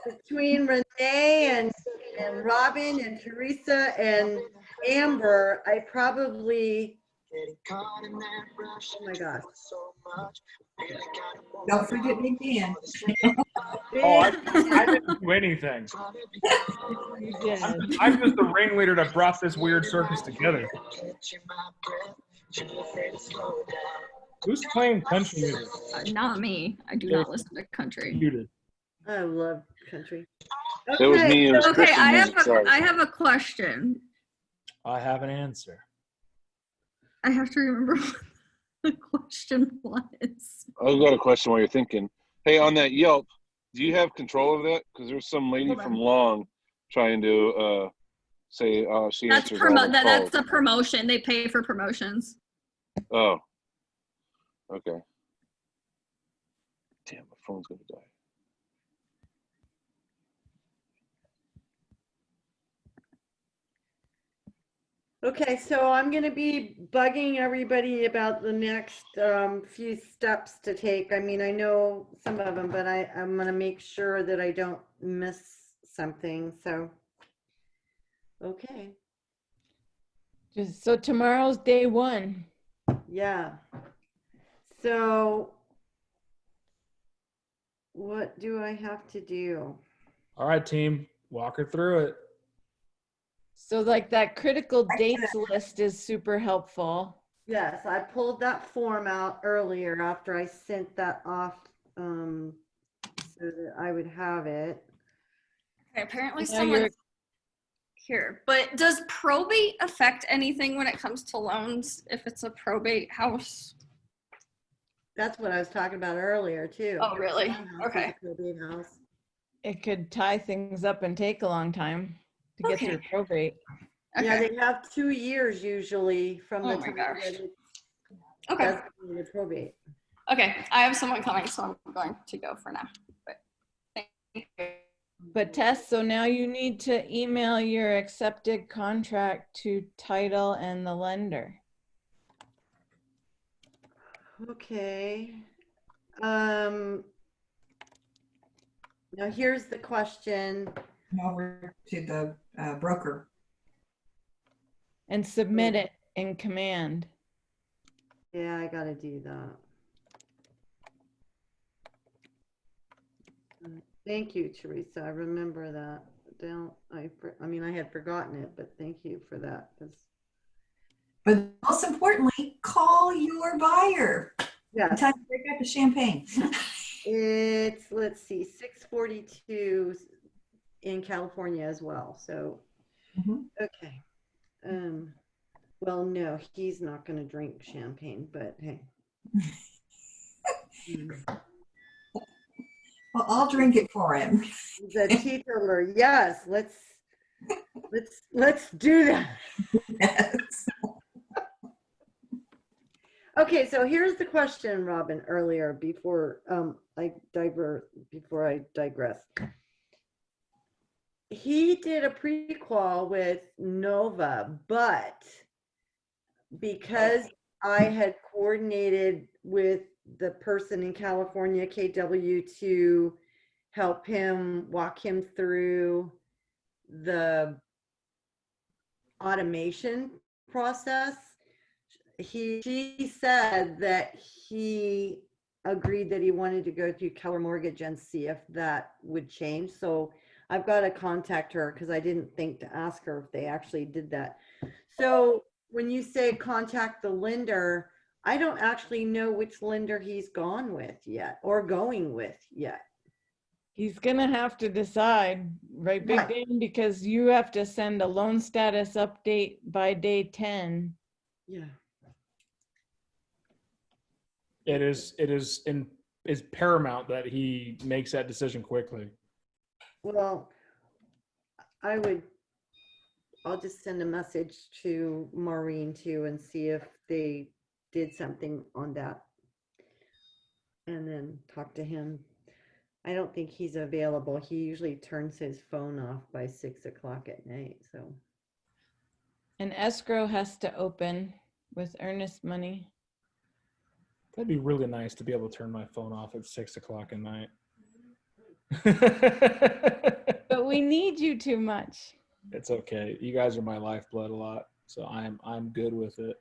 E: Between Renee and Robin and Teresa and Amber, I probably, oh my gosh.
C: Don't forget Big Dan.
B: Oh, I didn't do anything.
A: You did.
B: I'm just the ringleader that brought this weird circus together. Who's playing country music?
H: Not me. I do not listen to country.
B: You did.
E: I love country.
F: It was me. It was
H: Okay,
F: Christian music. Sorry.
H: I have a question.
B: I have an answer.
H: I have to remember what the question was.
F: I've got a question while you're thinking. Hey, on that Yelp, do you have control of that? Because there's some lady
H: Hold
F: from
H: on.
F: Long trying to say she
H: That's
F: answers all the
H: that's
F: calls.
H: a promotion. They pay for promotions.
F: Oh, okay. Damn, my phone's gonna die.
E: Okay, so I'm gonna be bugging everybody about the next few steps to take. I mean, I know some of them, but I'm gonna make sure that I don't miss something, so. Okay,
A: So tomorrow's day one.
E: yeah. So what do I have to do?
B: All right, team, walk her through it.
A: So like that critical dates list is super helpful.
E: Yes, I pulled that form out earlier after I sent that off, so that I would have it.
H: Okay, apparently
A: Now
H: someone's here. But does probate affect anything when it comes to loans if it's a probate house?
E: That's what I was talking about earlier too.
H: Oh, really?
E: My house is a
H: Okay.
E: probate house.
A: It could tie things up and take a long time to get
H: Okay.
A: through probate.
E: Yeah,
H: Okay.
E: they have 2 years usually from the
H: Oh my
E: time
H: gosh.
E: that it's
H: Okay.
E: designated probate.
H: Okay. I have someone coming, so I'm going to go for now. But thank you.
A: But Tess, so now you need to email your accepted contract to title and the lender.
E: Okay. Now here's the question.
C: Over to the broker.
A: And submit it in command.
E: Yeah, I gotta do that. Thank you, Teresa. I remember that. I mean, I had forgotten it, but thank you for that.
C: But most importantly, call your buyer.
E: Yes,
C: Time to break out the champagne.
E: it's, let's see, 6:42 in California as well. So, okay. Well, no, he's not going to drink champagne, but hey.
C: Well, I'll drink it for him.
E: The teetotaler, yes, let's do that.
C: Yes.
E: Okay, so here's the question, Robin, earlier before I digress. He did a prequel with Nova, but because I had coordinated with the person in California, KW, to help him walk him through the automation process, she said that he agreed that he wanted to go through Keller Mortgage and see if that would change. So I've got to contact her because I didn't think to ask her if they actually did that. So when you say contact the lender, I don't actually know which lender he's gone with yet or going with yet.
A: He's gonna have to decide, right, Big
E: Right.
A: Dan, because you have to send a loan status update by day 10.
E: Yeah.
B: It is paramount that he makes that decision quickly.
E: Well, I'll just send a message to Maureen too and see if they did something on that. And then talk to him. I don't think he's available. He usually turns his phone off by 6 o'clock at night, so.
A: And escrow has to open with earnest money.
B: That'd be really nice to be able to turn my phone off at 6 o'clock at night.
A: But we need you too much.
B: It's okay. You guys are my lifeblood a lot, so I'm good with it.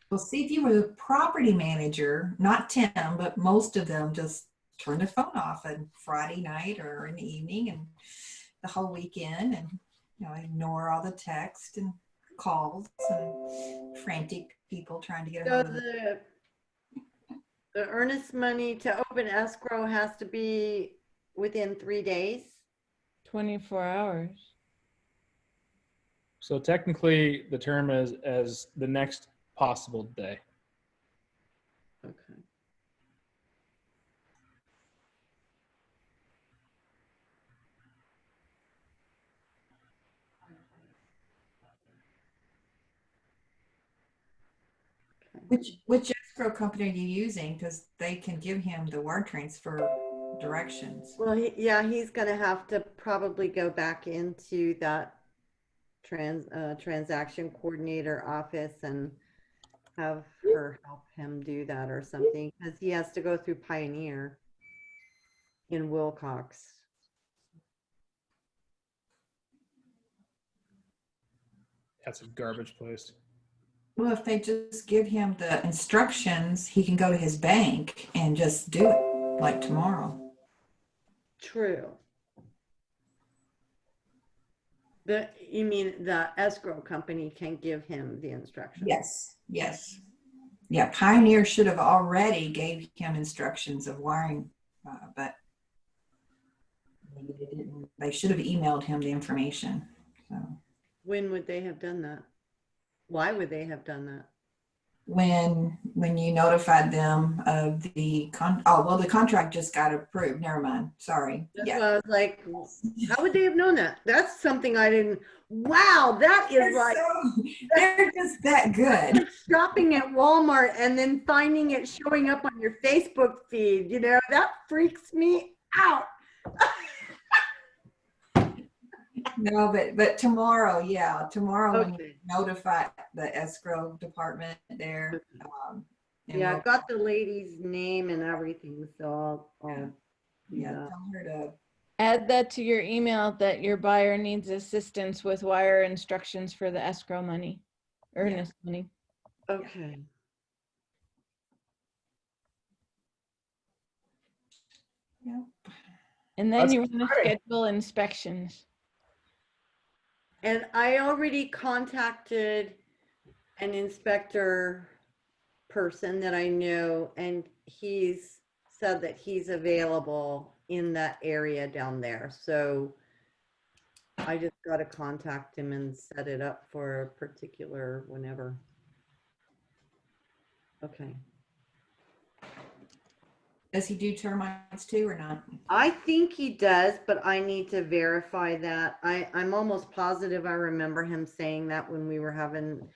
C: Well, see, if you were the property manager, not Tim, but most of them just turn their phone off on Friday night or in the evening and the whole weekend, and ignore all the text and calls and frantic people trying to get a
E: So
C: hold of them.
E: the earnest money to open escrow has to be within 3 days?
A: 24 hours.
B: So technically, the term is as the next possible day.
E: Okay.
C: Which escrow company are you using? Because they can give him the wire transfer directions.
E: Well, yeah, he's gonna have to probably go back into that transaction coordinator office and have her help him do that or something, because he has to go through Pioneer in Wilcox.
B: That's a garbage place.
C: Well, if they just give him the instructions, he can go to his bank and just do it like tomorrow.
E: True. You mean the escrow company can give him the instructions?
C: Yes, yes. Yeah, Pioneer should have already gave him instructions of wiring, but maybe they didn't. They should have emailed him the information. So
E: When would they have done that? Why would they have done that?
C: when you notified them of the the contract just got approved. Never mind. Sorry.
E: That's
C: Yeah.
E: why I was like, how would they have known that? That's something I didn't. Wow, that is like
C: They're just that good.
E: shopping at Walmart and then finding it showing up on your Facebook feed. You know, that freaks me out.
C: No, but tomorrow, yeah, tomorrow when you
E: Okay.
C: notify the escrow department there. And
E: Yeah,
C: we'll-
E: I've got the lady's name and everything, so I'll
C: yeah,
E: yeah.
C: tell her to.
A: Add that to your email that your buyer needs assistance with wire instructions for the escrow money, earnest money.
E: Okay.
C: Yeah.
A: And then
B: That's
A: you want to
B: exciting.
A: schedule inspections.
E: And I already contacted an inspector person that I know, and he's said that he's available in that area down there. So I just got to contact him and set it up for a particular whenever. Okay.
C: Does he do termites too or not?
E: I think he does, but I need to verify that. I'm almost positive I remember him saying that when we were having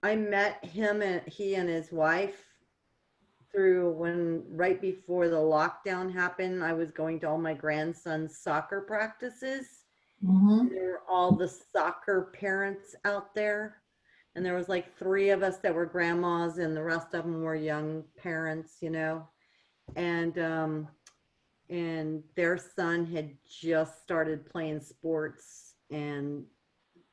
E: I met him and he and his wife through when right before the lockdown happened. I was going to all my grandson's soccer practices.
C: Mm-hmm.
E: There were all the soccer parents out there. And there was like 3 of us that were grandmas and the rest of them were young parents, you know. And their son had just started playing sports, and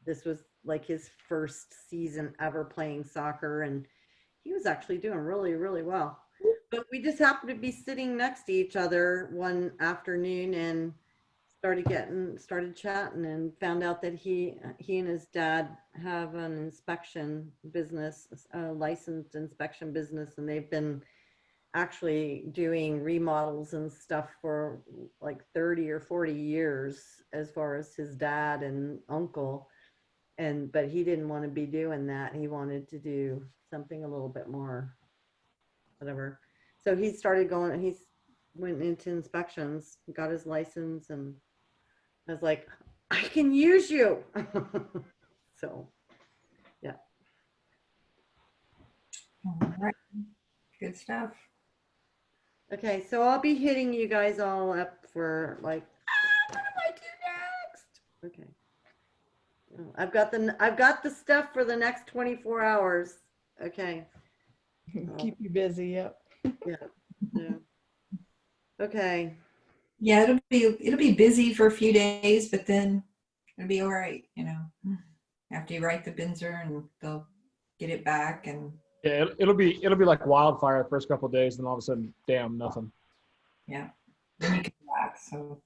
E: this was like his first season ever playing soccer, and he was actually doing really, really well. But we just happened to be sitting next to each other one afternoon and started chatting and found out that he and his dad have an inspection business, a licensed inspection business, and they've been actually doing remodels and stuff for like 30 or 40 years as far as his dad and uncle. But he didn't want to be doing that. He wanted to do something a little bit more, whatever. So he went into inspections, got his license, and I was like, I can use you. So, yeah.
C: All right. Good stuff.
E: Okay, so I'll be hitting you guys all up for like, what do I do next? Okay. I've got the stuff for the next 24 hours. Okay.
A: Keep you busy, yep.
E: Yeah. Okay.
C: Yeah, it'll be busy for a few days, but then it'll be all right, you know. After you write the Binzer and they'll get it back and
B: Yeah, it'll be like wildfire the first couple of days, then all of a sudden, damn, nothing.
C: yeah. Then you come back. So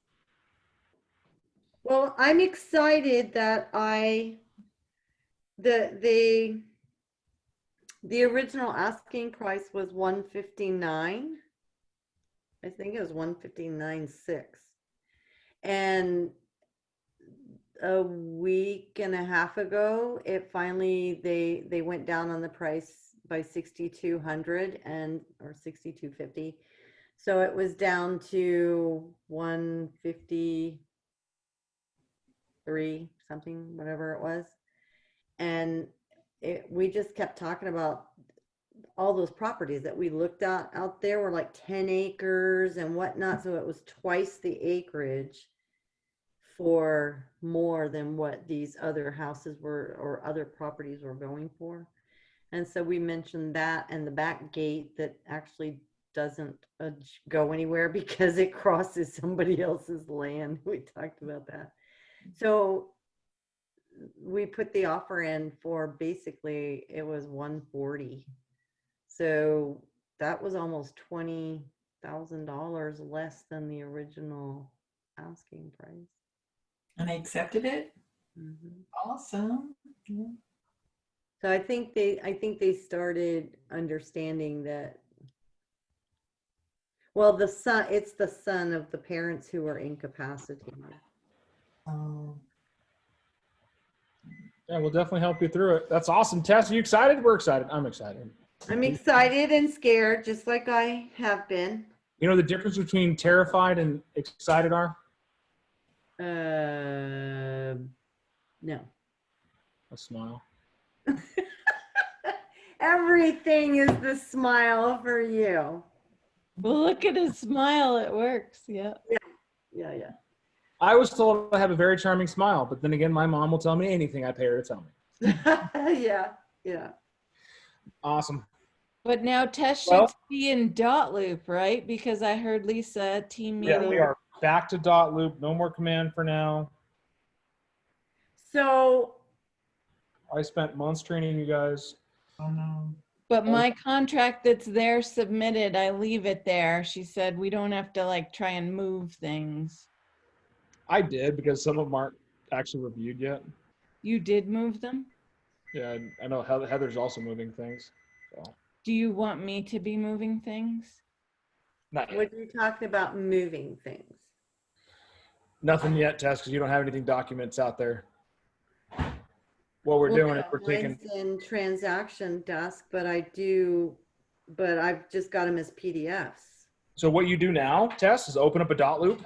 E: Well, I'm excited that the original asking price was 159. I think it was 159.6. And a week and a half ago, it finally, they went down on the price by 6,200 or 6,250. So it was down to 153 something, whatever it was. And we just kept talking about all those properties that we looked at out there were like 10 acres and whatnot. So it was twice the acreage for more than what these other houses were or other properties were going for. And so we mentioned that, and the back gate that actually doesn't go anywhere because it crosses somebody else's land. We talked about that. So we put the offer in for basically it was 140. So that was almost $20,000 less than the original asking price.
I: And they accepted it?
E: Mhm.
I: Awesome. Yeah.
E: So I think they started understanding that, well, it's the son of the parents who are incapacitated.
I: Oh.
B: Yeah, we'll definitely help you through it. That's awesome. Tess, are you excited? We're excited. I'm excited.
E: I'm excited and scared, just like I have been.
B: You know the difference between terrified and excited are?
E: No.
B: A smile.
E: Everything is the smile for you.
A: Well, look at his smile. It works. Yeah.
E: Yeah.
B: I was told I have a very charming smile, but then again, my mom will tell me anything I pay her to tell me.
E: Yeah.
B: Awesome.
A: But now Tess should
B: Well-
A: be in dot loop, right? Because I heard Lisa team
B: Yeah,
A: meeting.
B: we are back to dot loop. No more command for now.
E: So
B: I spent months training you guys.
I: Oh no.
A: But my contract that's there submitted, I leave it there. She said we don't have to like try and move things.
B: I did because some of them aren't actually reviewed yet.
A: You did move them?
B: Yeah, I know Heather's also moving things. So
A: Do you want me to be moving things?
B: not yet.
E: what are you talking about moving things?
B: Nothing yet, Tess, because you don't have anything documents out there. What we're doing is we're taking.
E: Mine's in transaction desk, but I've just got them as PDFs.
B: So what you do now, Tess, is open up a dot loop.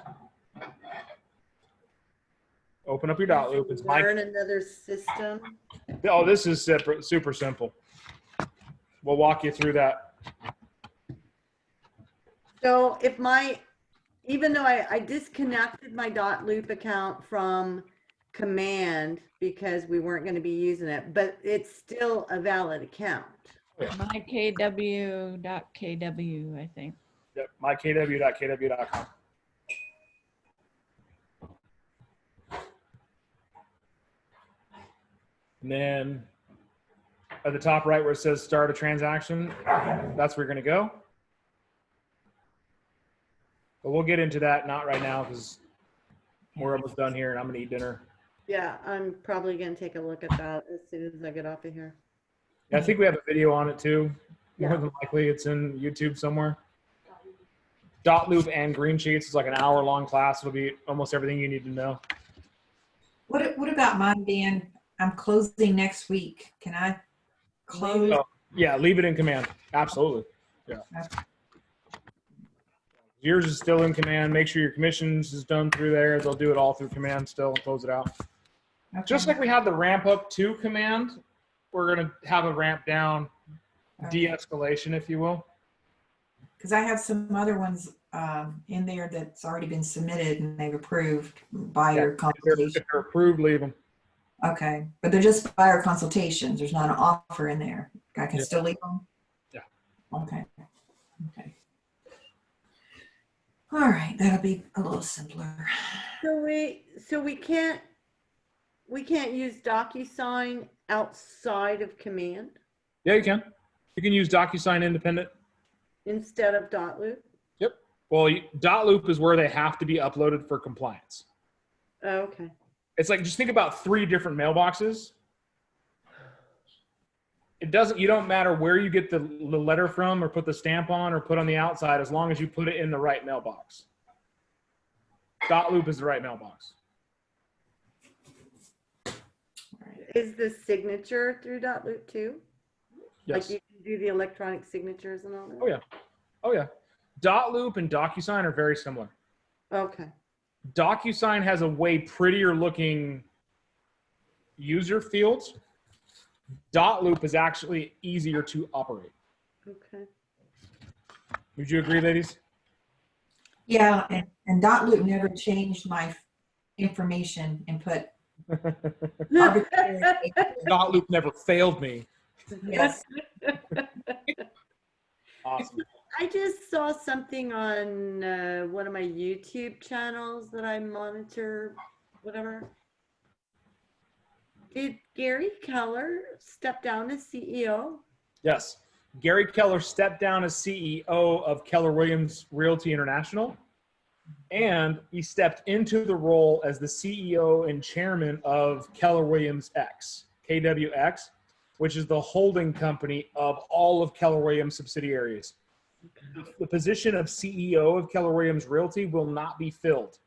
B: Open up your dot loop. It's
E: Learn another system.
B: Oh, this is separate, super simple. We'll walk you through that.
E: So even though I disconnected my dot loop account from command because we weren't going to be using it, but it's still a valid account.
A: mykw.kw, I think.
B: Yep, mykw.kw.com. And then at the top right where it says start a transaction, that's where you're going to go. But we'll get into that, not right now, because we're almost done here and I'm going to eat dinner.
E: Yeah, I'm probably going to take a look at that as soon as I get off of here.
B: I think we have a video on it too.
E: Yeah.
B: More than likely it's in YouTube somewhere. Dot loop and green sheets is like an hour-long class. It'll be almost everything you need to know.
I: What about mine being, I'm closing next week. Can I close?
B: Oh, yeah, leave it in command. Absolutely. Yeah. Yours is still in command. Make sure your commissions is done through there. They'll do it all through command still and close it out.
I: Okay.
B: Just like we have the ramp up to command, we're going to have a ramp down de-escalation, if you will.
I: Because I have some other ones in there that's already been submitted and they've approved buyer
B: If
I: consultation.
B: they're approved, leave them.
I: Okay, but they're just buyer consultations. There's not an offer in there. I can
B: Yeah.
I: still leave them?
B: Yeah.
I: Okay. Okay. All right, that'll be a little simpler.
E: So we can't use DocuSign outside of command
B: Yeah, you can. You can use DocuSign independent.
E: instead of dot loop.
B: Yep. Well, dot loop is where they have to be uploaded for compliance.
E: Oh, okay.
B: It's like, just think about 3 different mailboxes. You don't matter where you get the letter from or put the stamp on or put on the outside, as long as you put it in the right mailbox. Dot loop is the right mailbox.
E: Is the signature through .loop too?
B: Yes.
E: Like you can do the electronic signatures and all that?
B: Oh yeah. Oh yeah. Dotloop and DocuSign are very similar.
E: Okay.
B: DocuSign has a way prettier looking user fields. Dotloop is actually easier to operate.
E: Okay.
B: Would you agree, ladies?
I: Yeah, and Dotloop never changed my information input. Arbitrary.
B: Dotloop never failed me.
I: Yes.
B: Awesome.
E: I just saw something on one of my YouTube channels that I monitor, whatever. Did Gary Keller step down as CEO?
B: Yes. Gary Keller stepped down as CEO of Keller Williams Realty International, and he stepped into the role as the CEO and chairman of Keller Williams X, KWX, which is the holding company of all of Keller Williams subsidiaries. The position of CEO of Keller Williams Realty will not be filled.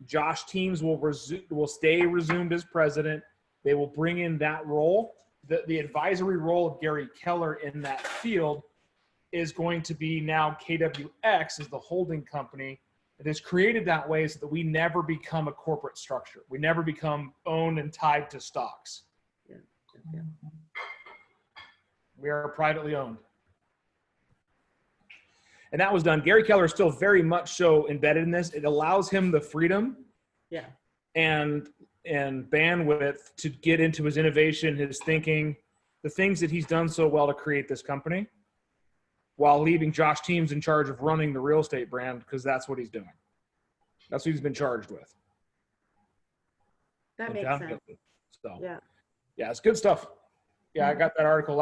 B: Josh Teams will stay resumed as president. They will bring in that role. The advisory role of Gary Keller in that field is going to be now KWX as the holding company. It is created that way so that we never become a corporate structure. We never become owned and tied to stocks.
E: Yeah.
B: We are privately owned. And that was done. Gary Keller is still very much so embedded in this. It allows him the freedom
E: Yeah.
B: and bandwidth to get into his innovation, his thinking, the things that he's done so well to create this company, while leaving Josh Teams in charge of running the real estate brand, because that's what he's doing. That's what he's been charged with.
E: That
B: And
E: makes
B: found
E: sense.
B: guilty. So
E: Yeah.
B: yeah, it's good stuff. Yeah, I got that article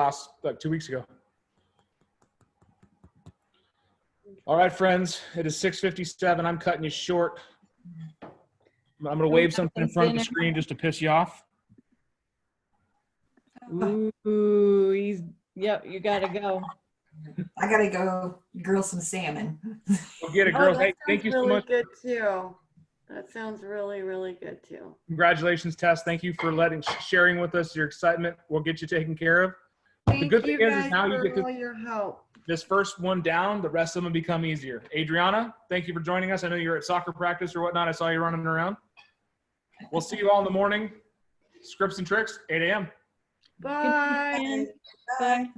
B: like 2 weeks ago. All right, friends, it is 6:57. I'm cutting you short. I'm going to wave something in front of the screen just to piss you off.
A: Ooh, yep, you gotta go.
I: I gotta go grill some salmon.
B: Go get it,
E: Oh,
B: girls.
E: that
B: Hey, thank
E: sounds
B: you so
E: really
B: much.
E: good too. That sounds really, really good too.
B: Congratulations, Tess. Thank you for sharing with us your excitement. We'll get you taken care of.
E: Thank
B: good
E: you
B: thing is
E: guys
B: now you
E: for
B: get to-
E: all your help.
B: This first one down, the rest of them become easier. Adriana, thank you for joining us. I know you're at soccer practice or whatnot. I saw you running around. We'll see you all in the morning. Scripts and Tricks, 8 a.m.
E: Bye.
A: Bye.